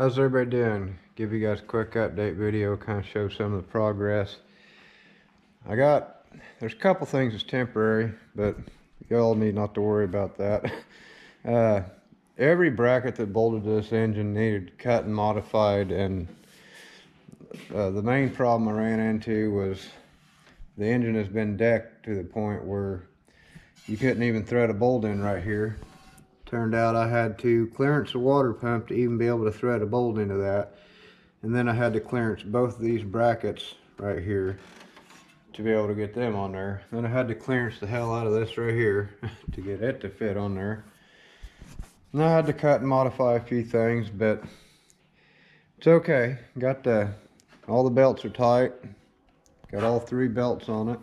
How's everybody doing? Give you guys a quick update video, kind of show some of the progress. There's a couple things that's temporary, but y'all need not to worry about that. Every bracket that bolted to this engine needed cut and modified, and the main problem I ran into was the engine has been decked to the point where you couldn't even thread a bolt in right here. Turned out I had to clearance the water pump to even be able to thread a bolt into that. And then I had to clearance both of these brackets right here to be able to get them on there. Then I had to clearance the hell out of this right here to get it to fit on there. And I had to cut and modify a few things, but it's okay. All the belts are tight. Got all 3 belts on it.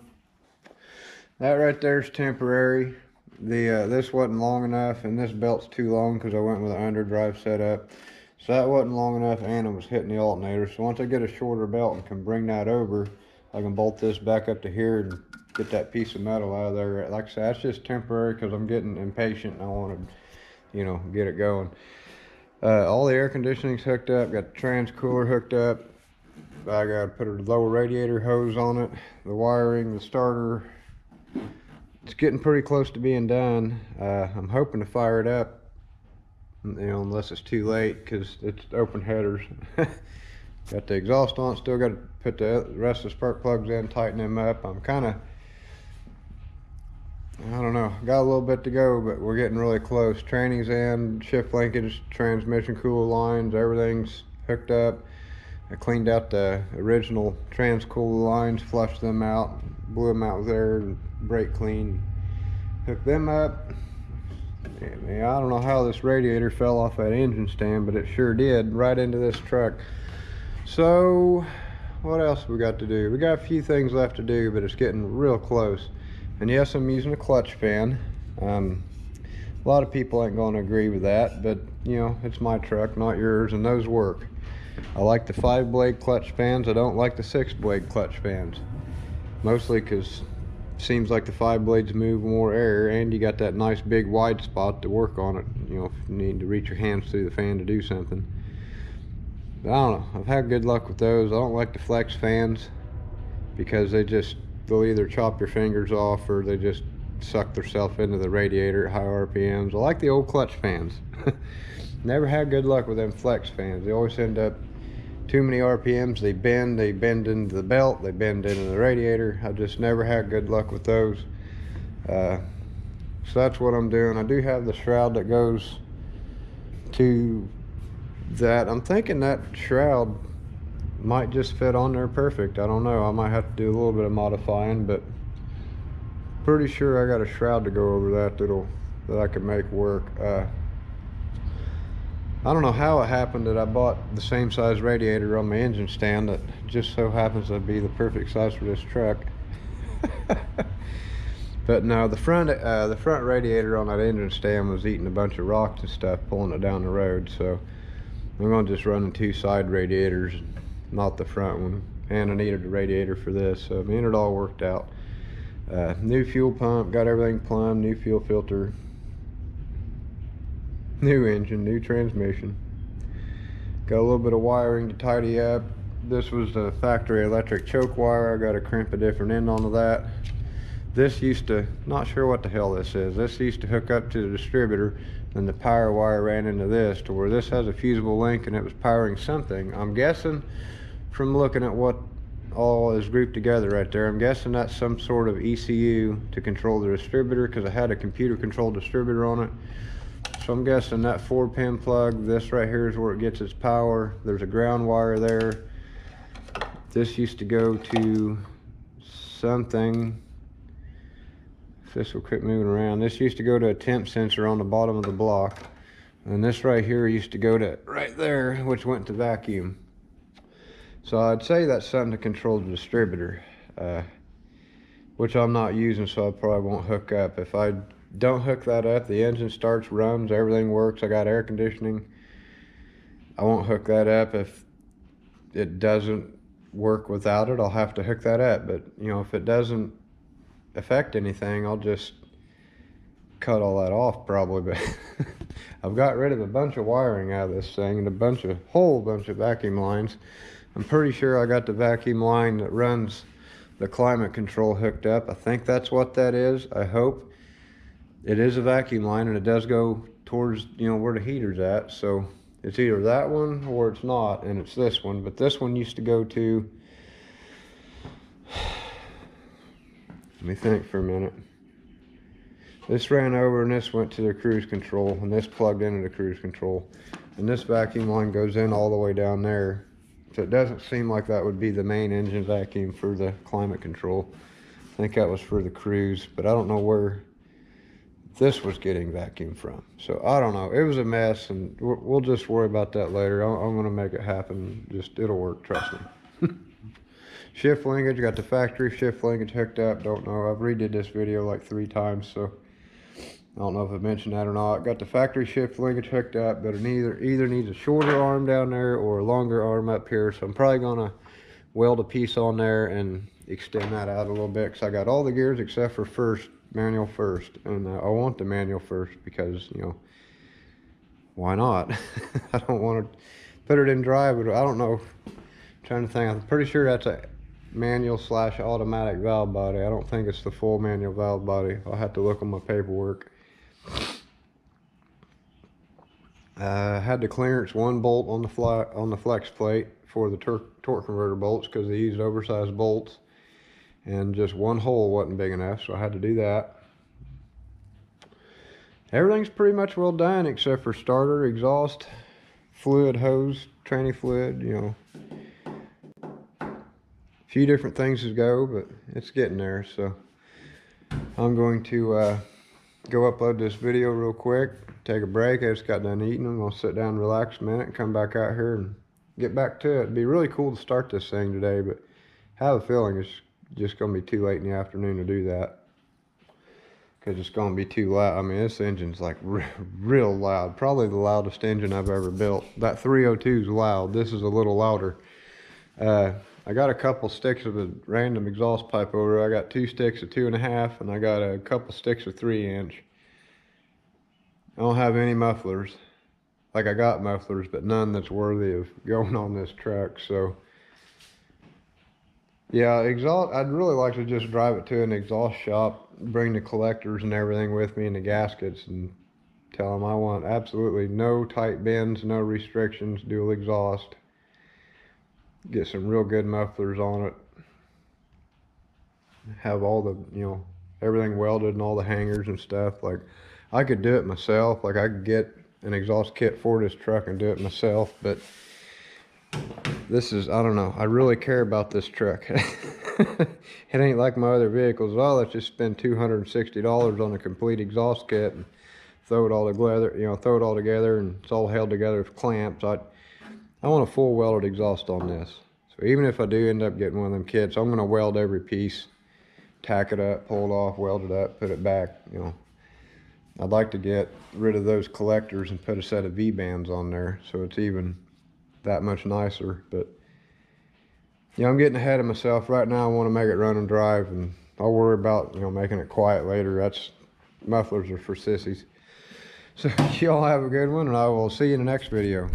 That right there is temporary. This wasn't long enough, and this belt's too long because I went with an underdrive setup. So that wasn't long enough, and it was hitting the alternator. So once I get a shorter belt and can bring that over, I can bolt this back up to here and get that piece of metal out of there. Like I said, that's just temporary because I'm getting impatient and I want to, get it going. All the air conditioning's hooked up, got the trans cooler hooked up. I got to put a lower radiator hose on it, the wiring, the starter. It's getting pretty close to being done. I'm hoping to fire it up, unless it's too late, because it's open headers. Got the exhaust on, still got to put the rest of the spark plugs in, tighten them up. I'm kind of, I don't know, got a little bit to go, but we're getting really close. Training's in, shift linkage, transmission cooler lines, everything's hooked up. I cleaned out the original trans cooler lines, flushed them out, blew them out with air, and brake clean, hooked them up. And I don't know how this radiator fell off that engine stand, but it sure did, right into this truck. So what else we got to do? We got a few things left to do, but it's getting real close. And yes, I'm using a clutch fan. A lot of people ain't going to agree with that, but it's my truck, not yours, and those work. I like the 5-blade clutch fans. I don't like the 6-blade clutch fans, mostly because it seems like the 5 blades move more air, and you got that nice big wide spot to work on it, if you need to reach your hands through the fan to do something. But I don't know, I've had good luck with those. I don't like the flex fans because they'll either chop your fingers off or they just suck themselves into the radiator at high RPMs. I like the old clutch fans. Never had good luck with them flex fans. They always end up too many RPMs. They bend into the belt, they bend into the radiator. I just never had good luck with those. So that's what I'm doing. I do have the shroud that goes to that. I'm thinking that shroud might just fit on there perfect. I don't know, I might have to do a little bit of modifying, but pretty sure I got a shroud to go over that I can make work. I don't know how it happened that I bought the same size radiator on my engine stand that just so happens to be the perfect size for this truck. But no, the front radiator on that engine stand was eating a bunch of rocks and stuff, pulling it down the road. So I'm going to just run 2 side radiators, not the front one. And I needed a radiator for this, so it all worked out. New fuel pump, got everything plumbed, new fuel filter. New engine, new transmission. Got a little bit of wiring to tidy up. This was the factory electric choke wire. I got to crimp a different end onto that. This used to, not sure what the hell this is. This used to hook up to the distributor, and the power wire ran into this to where this has a fusible link and it was powering something. I'm guessing from looking at what all is grouped together right there, I'm guessing that's some sort of ECU to control the distributor, because I had a computer controlled distributor on it. So I'm guessing that 4-pin plug, this right here is where it gets its power. There's a ground wire there. This used to go to something. If this will quit moving around. This used to go to a temp sensor on the bottom of the block. And this right here used to go to right there, which went to vacuum. So I'd say that's something to control the distributor, which I'm not using, so I probably won't hook up. If I don't hook that up, the engine starts, runs, everything works. I got air conditioning. I won't hook that up. If it doesn't work without it, I'll have to hook that up. But if it doesn't affect anything, I'll just cut all that off probably, but I've got rid of a bunch of wiring out of this thing and a whole bunch of vacuum lines. I'm pretty sure I got the vacuum line that runs the climate control hooked up. I think that's what that is. I hope. It is a vacuum line, and it does go towards, you know, where the heater's at. So it's either that one or it's not, and it's this one. But this one used to go to, let me think for a minute. This ran over and this went to the cruise control, and this plugged into the cruise control. And this vacuum line goes in all the way down there. So it doesn't seem like that would be the main engine vacuum for the climate control. I think that was for the cruise, but I don't know where this was getting vacuum from. So I don't know. It was a mess, and we'll just worry about that later. I'm going to make it happen. It'll work, trust me. Shift linkage, got the factory shift linkage hooked up. Don't know. I've redid this video like 3 times, so I don't know if I mentioned that or not. Got the factory shift linkage hooked up, but it either needs a shorter arm down there or a longer arm up here. So I'm probably going to weld a piece on there and extend that out a little bit, because I got all the gears except for manual first, and I want the manual first because, you know, why not? I don't want to put it in drive, but I don't know. I'm trying to think. I'm pretty sure that's a manual / automatic valve body. I don't think it's the full manual valve body. I'll have to look on my paperwork. I had the clearance 1 bolt on the flex plate for the torque converter bolts, because they used oversized bolts, and just 1 hole wasn't big enough, so I had to do that. Everything's pretty much well done except for starter, exhaust, fluid hose, tranny fluid, you know. A few different things to go, but it's getting there. So I'm going to go upload this video real quick, take a break. I just got done eating. I'm going to sit down and relax a minute and come back out here and get back to it. It'd be really cool to start this thing today, but I have a feeling it's just going to be too late in the afternoon to do that, because it's going to be too loud. I mean, this engine's like real loud. Probably the loudest engine I've ever built. That 302 is loud. This is a little louder. I got a couple sticks of a random exhaust pipe over. I got 2 sticks of 2.5, and I got a couple sticks of 3-inch. I don't have any mufflers. Like, I got mufflers, but none that's worthy of going on this truck. So yeah, exhaust, I'd really like to just drive it to an exhaust shop, bring the collectors and everything with me, and the gaskets, and tell them I want absolutely no tight bends, no restrictions, dual exhaust. Get some real good mufflers on it. Have all the, you know, everything welded and all the hangers and stuff. Like, I could do it myself. Like, I could get an exhaust kit for this truck and do it myself, but this is, I don't know, I really care about this truck. It ain't like my other vehicles. Well, let's just spend $260 on a complete exhaust kit and throw it all together, you know, and it's all held together with clamps. I want a full welded exhaust on this. So even if I do end up getting one of them kits, I'm going to weld every piece, tack it up, pull it off, weld it up, put it back, you know. I'd like to get rid of those collectors and put a set of V-bands on there, so it's even that much nicer. But yeah, I'm getting ahead of myself right now. I want to make it run and drive, and I'll worry about, you know, making it quiet later. Mufflers are for sissies. So y'all have a good one, and I will see you in the next video.